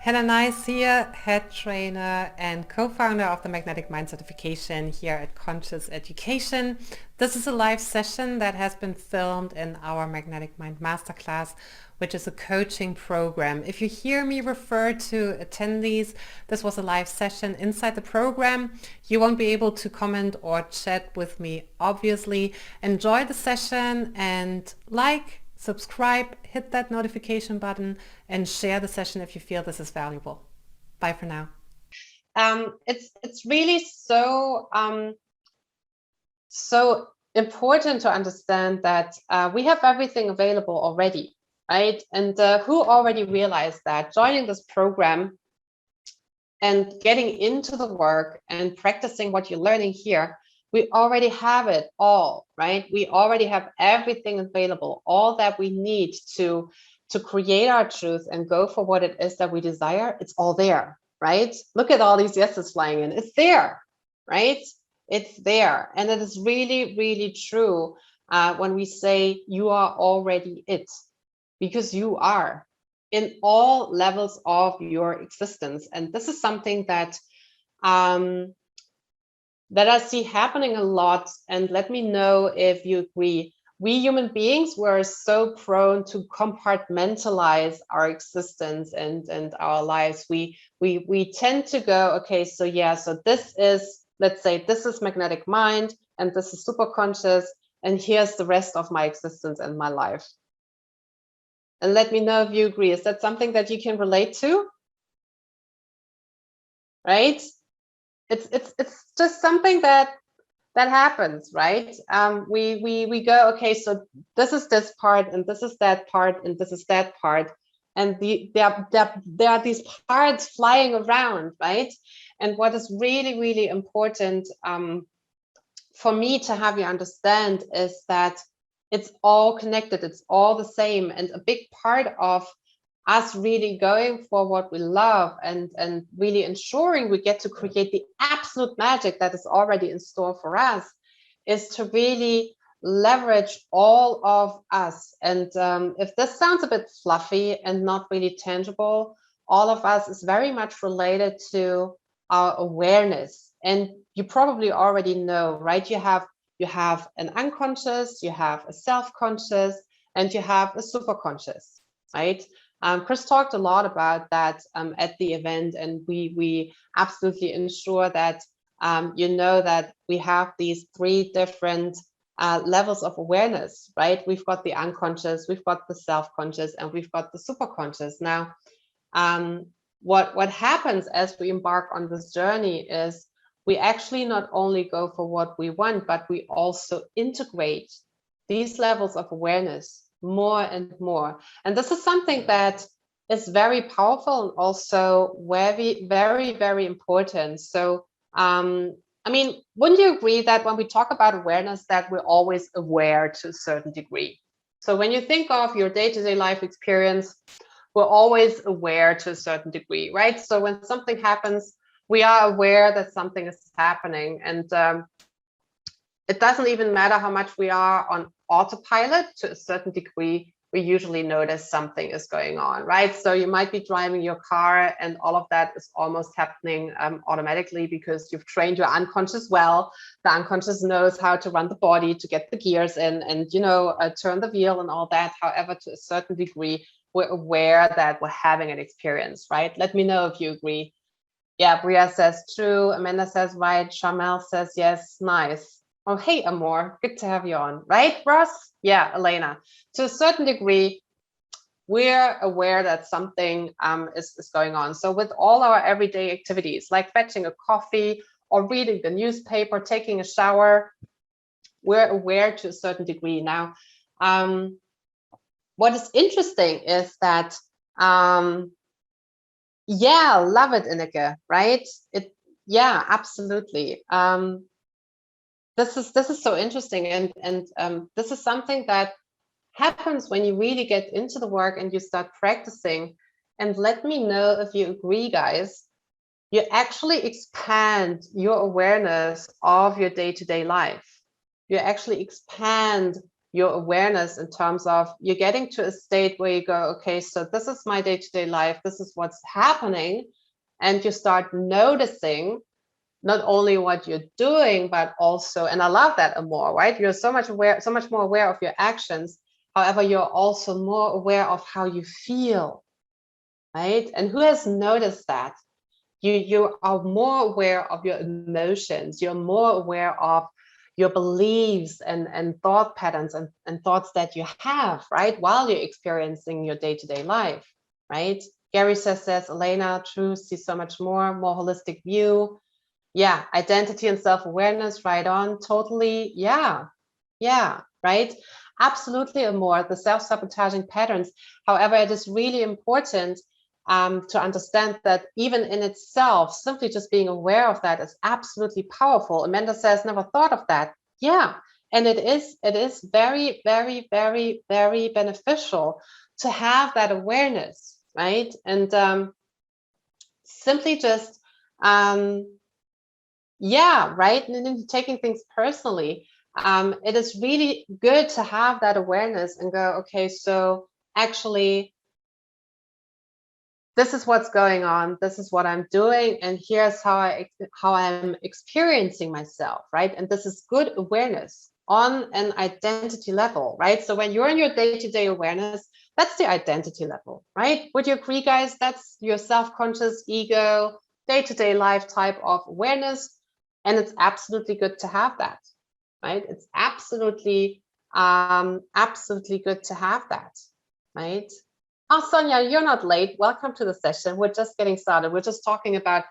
Hannah Nice here, head trainer and co-founder of the Magnetic Mind certification here at Conscious Education. This is a live session that has been filmed in our Magnetic Mind Masterclass, which is a coaching program. If you hear me refer to attendees, this was a live session inside the program. You won't be able to comment or chat with me, obviously. Enjoy the session and subscribe, hit that notification button, and share the session if you feel this is valuable. Bye for now. It's really so important to understand that we have everything available already, right? And who already realized that joining this program and getting into the work and practicing what you're learning here, we already have it all, right? We already have everything available, all that we need to create our truth and go for what it is that we desire. It's all there, right? Look at all these yeses flying in. It's there, right? It's there. And it is really, really true when we say you are already it, because you are in all levels of your existence. And this is something that that I see happening a lot, and let me know if you agree. We human beings were so prone to compartmentalize our existence and our lives. We tend to go, okay, so yeah, so this is, let's say, this is magnetic mind, and this is superconscious, and here's the rest of my existence and my life. And let me know if you agree. Is that something that you can relate to? Right? It's just something that happens, right? We go, okay, so this is this part, and this is that part, and this is that part, and there are these parts flying around, right? And what is really, really important for me to have you understand is that it's all connected, it's all the same, and a big part of us really going for what we love and really ensuring we get to create the absolute magic that is already in store for us is to really leverage all of us. And if this sounds a bit fluffy and not really tangible, all of us is very much related to our awareness. And you probably already know, right? You have an unconscious, you have a self-conscious, and you have a superconscious, right? Chris talked a lot about that at the event, and we absolutely ensure that you know that we have these three different levels of awareness, right? We've got the unconscious, we've got the self-conscious, and we've got the superconscious. Now, what happens as we embark on this journey is we actually not only go for what we want, but we also integrate these levels of awareness more and more. And this is something that is very powerful and also very, very, very important. So, I mean, wouldn't you agree that when we talk about awareness, that we're always aware to a certain degree? So when you think of your day-to-day life experience, we're always aware to a certain degree, right? So when something happens, we are aware that something is happening. And it doesn't even matter how much we are on autopilot. To a certain degree, we usually notice something is going on, right? So you might be driving your car and all of that is almost happening automatically because you've trained your unconscious well. The unconscious knows how to run the body to get the gears in and, you know, turn the wheel and all that. However, to a certain degree, we're aware that we're having an experience, right? Let me know if you agree. Yeah, Bria says true. Amanda says right. Shamel says yes. Nice. Oh, hey, Amor, good to have you on, right, Ross? Yeah, Elena. To a certain degree, we're aware that something is going on. So with all our everyday activities, like fetching a coffee or reading the newspaper, taking a shower, we're aware to a certain degree. Now, what is interesting is that, yeah, love it, Ineke, right? Yeah, absolutely. This is so interesting, and this is something that happens when you really get into the work and you start practicing. And let me know if you agree, guys. You actually expand your awareness of your day-to-day life. You actually expand your awareness in terms of you're getting to a state where you go, okay, so this is my day-to-day life, this is what's happening, and you start noticing not only what you're doing, but also, and I love that more, right? You're so much more aware of your actions. However, you're also more aware of how you feel, right? And who has noticed that? You are more aware of your emotions. You're more aware of your beliefs and thought patterns and thoughts that you have, right? While you're experiencing your day-to-day life, right? Gary says, Elena, true, see so much more holistic view. Yeah, identity and self-awareness, right on, totally, yeah, right? Absolutely, more the self-sabotaging patterns. However, it is really important to understand that even in itself, simply just being aware of that is absolutely powerful. Amanda says, never thought of that. Yeah, and it is very, very, very, very beneficial to have that awareness, right? And simply just yeah, right, and then taking things personally, it is really good to have that awareness and go, okay, so actually this is what's going on, this is what I'm doing, and here's how I'm experiencing myself, right? And this is good awareness on an identity level, right? So when you're in your day-to-day awareness, that's the identity level, right? Would you agree, guys? That's your self-conscious ego day-to-day life type of awareness, and it's absolutely good to have that, right? It's absolutely good to have that, right? Oh, Sonia, you're not late. Welcome to the session. We're just getting started. We're just talking about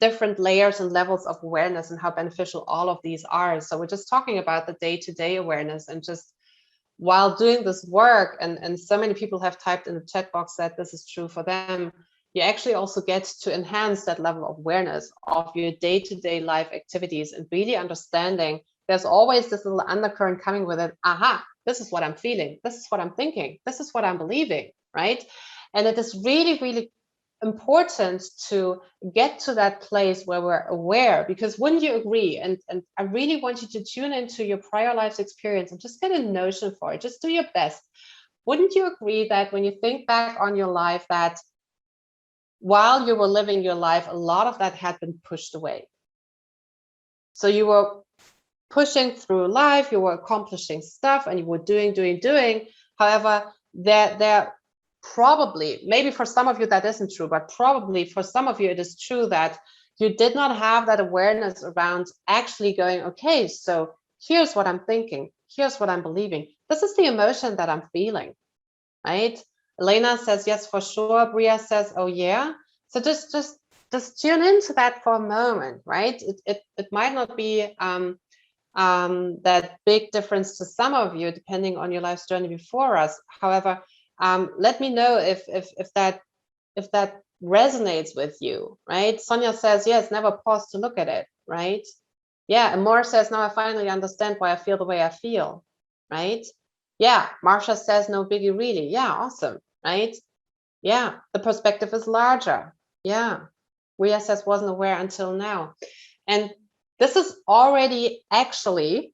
different layers and levels of awareness and how beneficial all of these are. So we're just talking about the day-to-day awareness, and just while doing this work, and so many people have typed in the chat box that this is true for them, you actually also get to enhance that level of awareness of your day-to-day life activities and really understanding there's always this little undercurrent coming with it. Aha, this is what I'm feeling. This is what I'm thinking. This is what I'm believing, right? And it is really, really important to get to that place where we're aware, because wouldn't you agree, and I really want you to tune into your prior life's experience and just get a notion for it, just do your best. Wouldn't you agree that when you think back on your life, that while you were living your life, a lot of that had been pushed away? So you were pushing through life, you were accomplishing stuff, and you were doing. However, there probably, maybe for some of you that isn't true, but probably for some of you it is true that you did not have that awareness around actually going, okay, so here's what I'm thinking, here's what I'm believing, this is the emotion that I'm feeling, right? Elena says yes, for sure. Bria says, oh yeah. So just tune into that for a moment, right? It might not be that big difference to some of you, depending on your life's journey before us. However, let me know if that resonates with you, right? Sonia says, yes, never pause to look at it, right? Yeah, and Moore says, now I finally understand why I feel the way I feel, right? Yeah, Marsha says, no biggie, really. Yeah, awesome, right? Yeah, the perspective is larger. Yeah, Ria says, wasn't aware until now. And this is already actually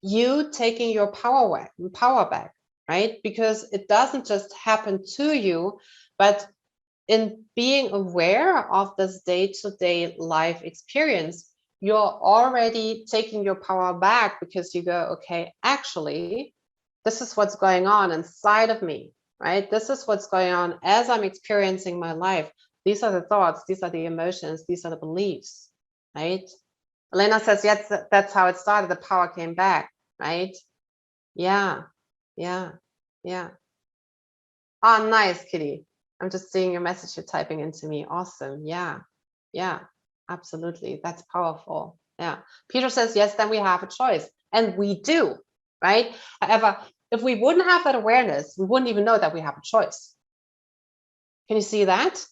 you taking your power back, right? Because it doesn't just happen to you, but in being aware of this day-to-day life experience, you're already taking your power back, because you go, okay, actually, this is what's going on inside of me, right? This is what's going on as I'm experiencing my life. These are the thoughts, these are the emotions, these are the beliefs, right? Elena says, yes, that's how it started. The power came back, right? Yeah, yeah, yeah. Oh, nice, Kitty. I'm just seeing your message you're typing into me. Awesome. Yeah, yeah, absolutely. That's powerful. Yeah. Peter says, yes, then we have a choice. And we do, right? However, if we wouldn't have that awareness, we wouldn't even know that we have a choice. Can you see that?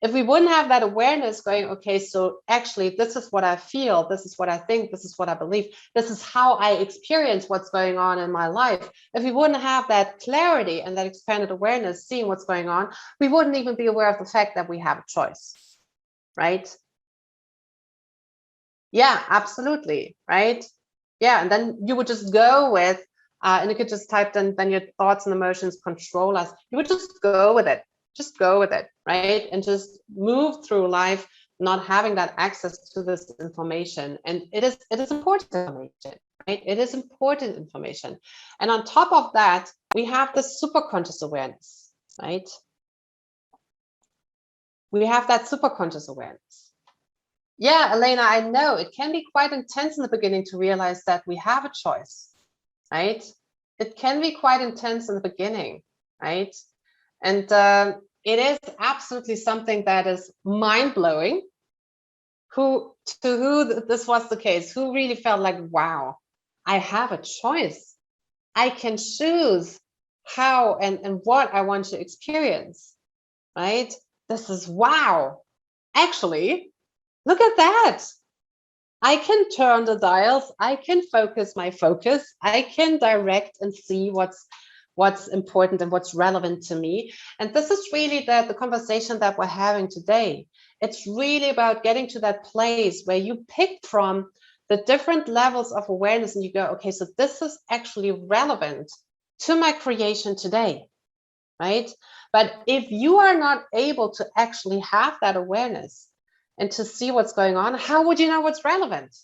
If we wouldn't have that awareness going, okay, so actually, this is what I feel, this is what I think, this is what I believe, this is how I experience what's going on in my life. If we wouldn't have that clarity and that expanded awareness, seeing what's going on, we wouldn't even be aware of the fact that we have a choice, right? Yeah, absolutely, right? Yeah, and then you would just go with, and you could just type then your thoughts and emotions control us. You would just go with it. Just go with it, right? And just move through life not having that access to this information. And it is important information, right? It is important information. And on top of that, we have the superconscious awareness, right? We have that superconscious awareness. Yeah, Elena, I know it can be quite intense in the beginning to realize that we have a choice, right? It can be quite intense in the beginning, right? And it is absolutely something that is mind-blowing. To who this was the case, who really felt like, wow, I have a choice. I can choose how and what I want to experience, right? This is wow. Actually, look at that. I can turn the dials. I can focus my focus. I can direct and see what's important and what's relevant to me. And this is really the conversation that we're having today. It's really about getting to that place where you pick from the different levels of awareness and you go, okay, so this is actually relevant to my creation today, right? But if you are not able to actually have that awareness and to see what's going on, how would you know what's relevant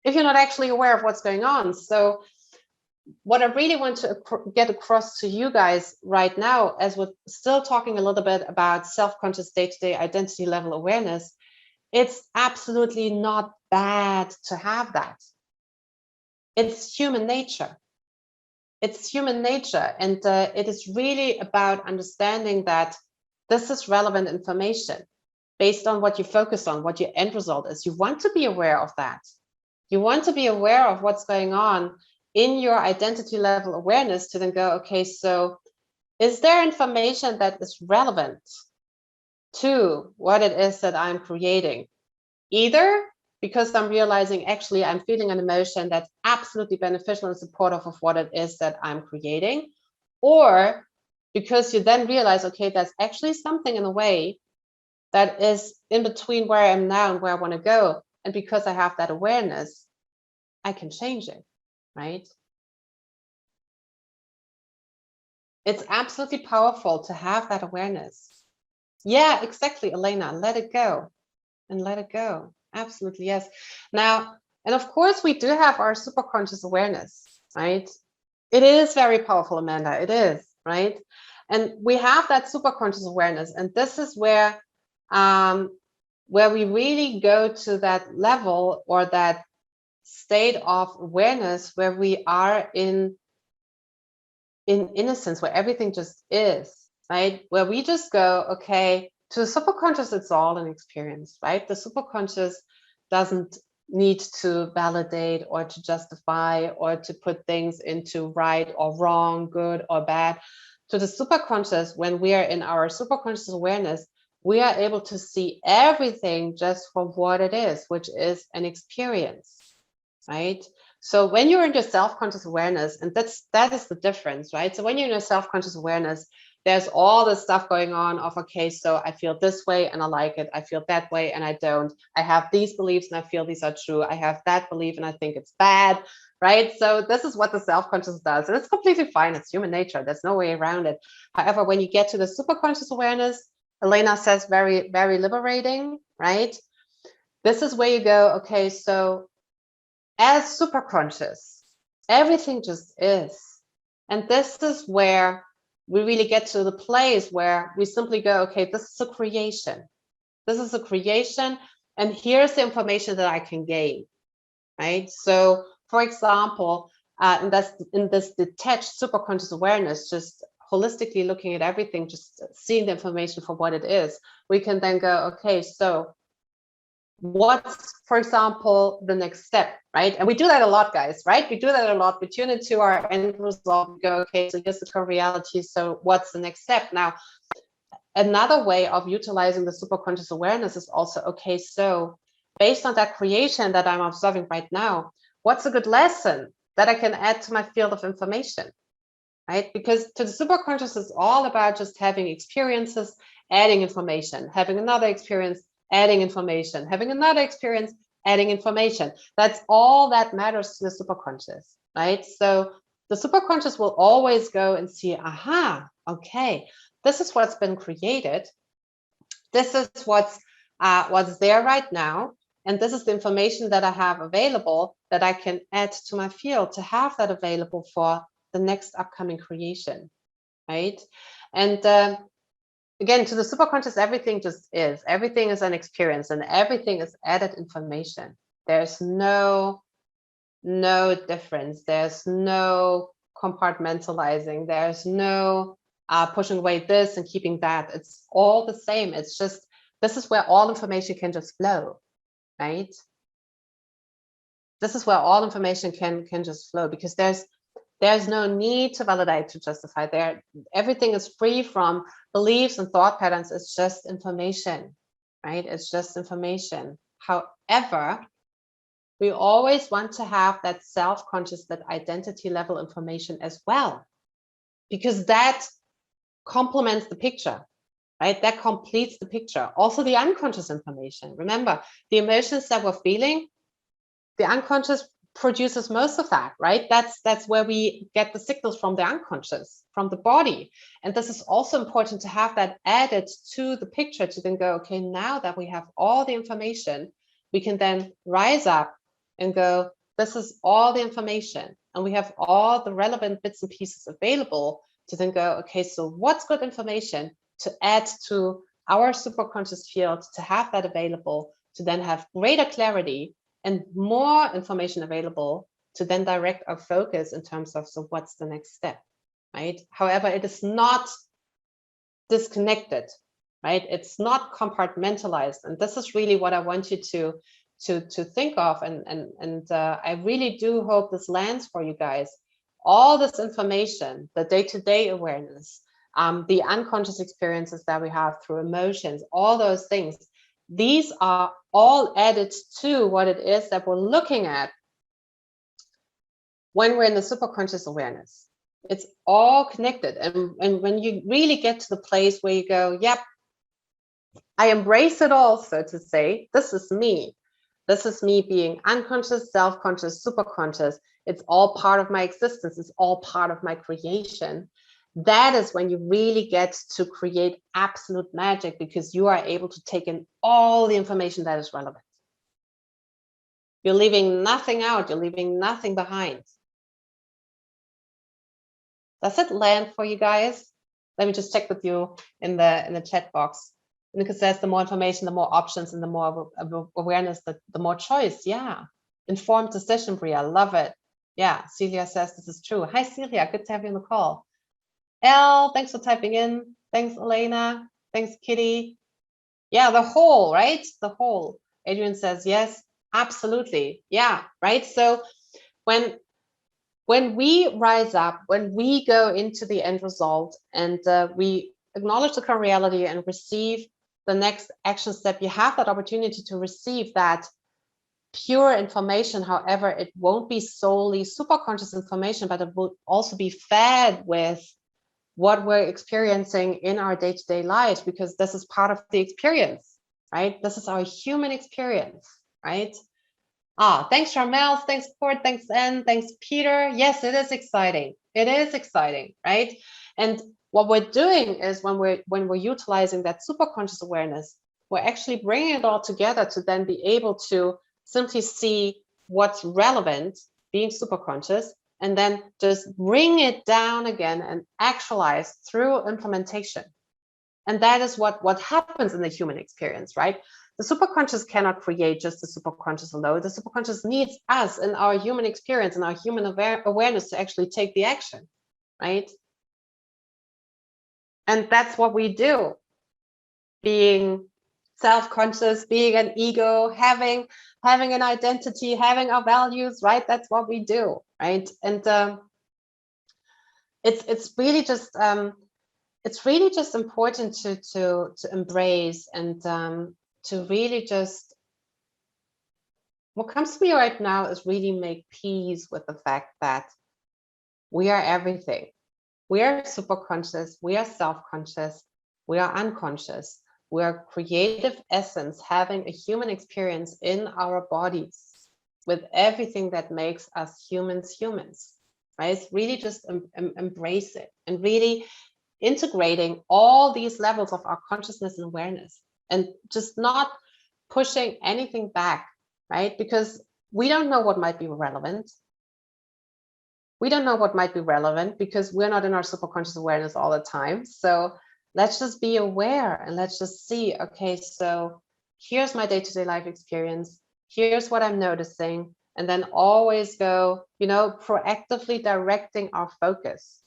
if you're not actually aware of what's going on? So what I really want to get across to you guys right now, as we're still talking a little bit about self-conscious day-to-day identity level awareness, it's absolutely not bad to have that. It's human nature. It's human nature. And it is really about understanding that this is relevant information based on what you focus on, what your end result is. You want to be aware of that. You want to be aware of what's going on in your identity level awareness to then go, okay, so is there information that is relevant to what it is that I'm creating? Either because I'm realizing actually I'm feeling an emotion that's absolutely beneficial and supportive of what it is that I'm creating, or because you then realize, okay, there's actually something in a way that is in between where I am now and where I want to go. And because I have that awareness, I can change it, right? It's absolutely powerful to have that awareness. Yeah, exactly, Elena. Let it go and let it go. Absolutely, yes. Now, and of course, we do have our superconscious awareness, right? It is very powerful, Amanda. It is, right? And we have that superconscious awareness, and this is where we really go to that level or that state of awareness where we are in innocence, where everything just is, right? Where we just go, okay, to the superconscious, it's all an experience, right? The superconscious doesn't need to validate or to justify or to put things into right or wrong, good or bad. To the superconscious, when we are in our superconscious awareness, we are able to see everything just for what it is, which is an experience, right? So when you're in your self-conscious awareness, and that is the difference, right? So when you're in your self-conscious awareness, there's all this stuff going on of, okay, so I feel this way and I like it. I feel that way and I don't. I have these beliefs and I feel these are true. I have that belief and I think it's bad, right? So this is what the self-conscious does. And it's completely fine. It's human nature. There's no way around it. However, when you get to the superconscious awareness, Elena says very, very liberating, right? This is where you go, okay, so as superconscious, everything just is. And this is where we really get to the place where we simply go, okay, this is a creation. This is a creation, and here's the information that I can gain, right? So, for example, in this detached superconscious awareness, just holistically looking at everything, just seeing the information for what it is, we can then go, okay, so what's, for example, the next step, right? And we do that a lot, guys, right? We do that a lot. We tune into our end result, we go, okay, so here's the core reality. So what's the next step? Now, another way of utilizing the superconscious awareness is also, okay, so based on that creation that I'm observing right now, what's a good lesson that I can add to my field of information, right? Because to the superconscious, it's all about just having experiences, adding information, having another experience, adding information, having another experience, adding information. That's all that matters to the superconscious, right? So the superconscious will always go and see, aha, okay, this is what's been created. This is what's there right now. And this is the information that I have available that I can add to my field to have that available for the next upcoming creation, right? And again, to the superconscious, everything just is. Everything is an experience and everything is added information. There's no difference. There's no compartmentalizing. There's no pushing away this and keeping that. It's all the same. It's just, this is where all information can just flow, right? This is where all information can just flow, because there's no need to validate, to justify. There, everything is free from beliefs and thought patterns. It's just information, right? It's just information. However, we always want to have that self-conscious, that identity level information as well, because that complements the picture, right? That completes the picture. Also the unconscious information. Remember, the emotions that we're feeling, the unconscious produces most of that, right? That's where we get the signals from the unconscious, from the body. And this is also important to have that added to the picture, to then go, okay, now that we have all the information, we can then rise up and go, this is all the information. And we have all the relevant bits and pieces available to then go, okay, so what's good information to add to our superconscious field, to have that available, to then have greater clarity and more information available to then direct our focus in terms of, so what's the next step, right? However, it is not disconnected, right? It's not compartmentalized. And this is really what I want you to think of. And I really do hope this lands for you guys. All this information, the day-to-day awareness, the unconscious experiences that we have through emotions, all those things, these are all added to what it is that we're looking at when we're in the superconscious awareness. It's all connected. And when you really get to the place where you go, yep, I embrace it all, so to say, this is me. This is me being unconscious, self-conscious, superconscious. It's all part of my existence. It's all part of my creation. That is when you really get to create absolute magic, because you are able to take in all the information that is relevant. You're leaving nothing out. You're leaving nothing behind. Does it land for you guys? Let me just check with you in the chat box. Because there's the more information, the more options, and the more awareness, the more choice. Yeah. Informed decision, Bria. Love it. Yeah. Celia says this is true. Hi, Celia. Good to have you on the call. Elle, thanks for typing in. Thanks, Elena. Thanks, Kitty. Yeah, the whole, right? The whole. Adrian says, yes, absolutely. Yeah, right? So when we rise up, when we go into the end result, and we acknowledge the current reality and receive the next action step, you have that opportunity to receive that pure information. However, it won't be solely superconscious information, but it will also be fed with what we're experiencing in our day-to-day lives, because this is part of the experience, right? This is our human experience, right? Thanks, Charmel. Thanks, Court. Thanks, Anne. Thanks, Peter. Yes, it is exciting. It is exciting, right? And what we're doing is when we're utilizing that superconscious awareness, we're actually bringing it all together to then be able to simply see what's relevant, being superconscious, and then just bring it down again and actualize through implementation. And that is what happens in the human experience, right? The superconscious cannot create just the superconscious alone. The superconscious needs us in our human experience and our human awareness to actually take the action, right? And that's what we do. Being self-conscious, being an ego, having an identity, having our values, right? That's what we do, right? And it's really just important to embrace and to really just, what comes to me right now is really make peace with the fact that we are everything. We are superconscious, we are self-conscious, we are unconscious. We're creative essence having a human experience in our bodies with everything that makes us humans, right? Really just embrace it and really integrating all these levels of our consciousness and awareness and just not pushing anything back, right? Because we don't know what might be relevant. We don't know what might be relevant because we're not in our superconscious awareness all the time. So let's just be aware and let's just see, okay, so here's my day-to-day life experience. Here's what I'm noticing. And then always go, proactively directing our focus,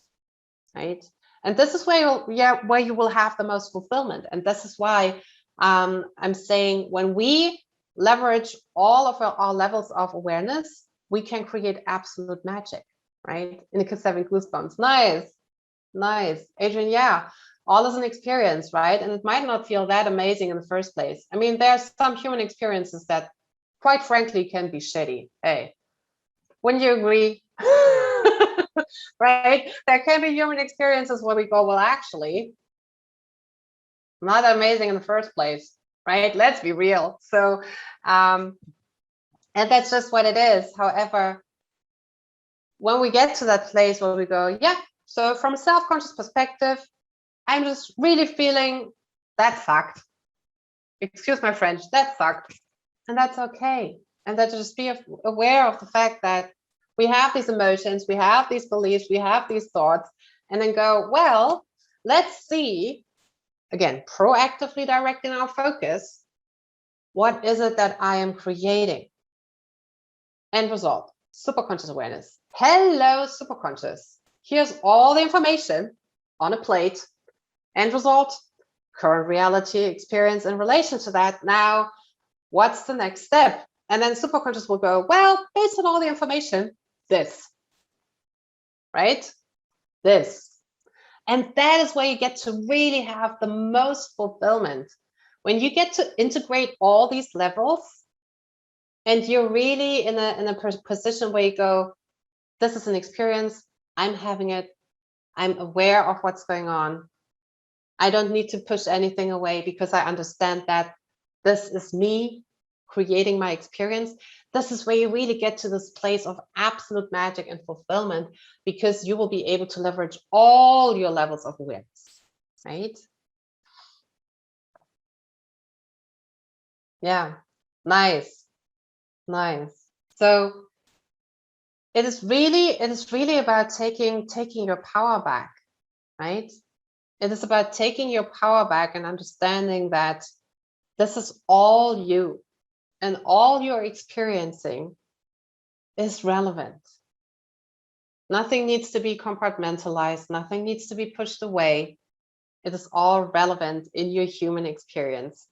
right? And this is where you will have the most fulfillment. And this is why I'm saying when we leverage all of our levels of awareness, we can create absolute magic, right? In the kids having goosebumps. Nice. Adrian, yeah, all is an experience, right? And it might not feel that amazing in the first place. I mean, there's some human experiences that, quite frankly, can be shitty. Hey, wouldn't you agree? Right? There can be human experiences where we go, well, actually, not amazing in the first place, right? Let's be real. So, and that's just what it is. However, when we get to that place where we go, yeah, so from a self-conscious perspective, I'm just really feeling that sucked. Excuse my French, that sucked. And that's okay. And that just be aware of the fact that we have these emotions, we have these beliefs, we have these thoughts, and then go, well, let's see, again, proactively directing our focus. What is it that I am creating? End result, superconscious awareness. Hello, superconscious. Here's all the information on a plate. End result, current reality, experience in relation to that. Now, what's the next step? And then superconscious will go, well, based on all the information, this, right? This. And that is where you get to really have the most fulfillment. When you get to integrate all these levels and you're really in a position where you go, this is an experience, I'm having it, I'm aware of what's going on. I don't need to push anything away because I understand that this is me creating my experience. This is where you really get to this place of absolute magic and fulfillment because you will be able to leverage all your levels of awareness, right? Yeah, nice. So it is really about taking your power back, right? It is about taking your power back and understanding that this is all you and all you're experiencing is relevant. Nothing needs to be compartmentalized. Nothing needs to be pushed away. It is all relevant in your human experience.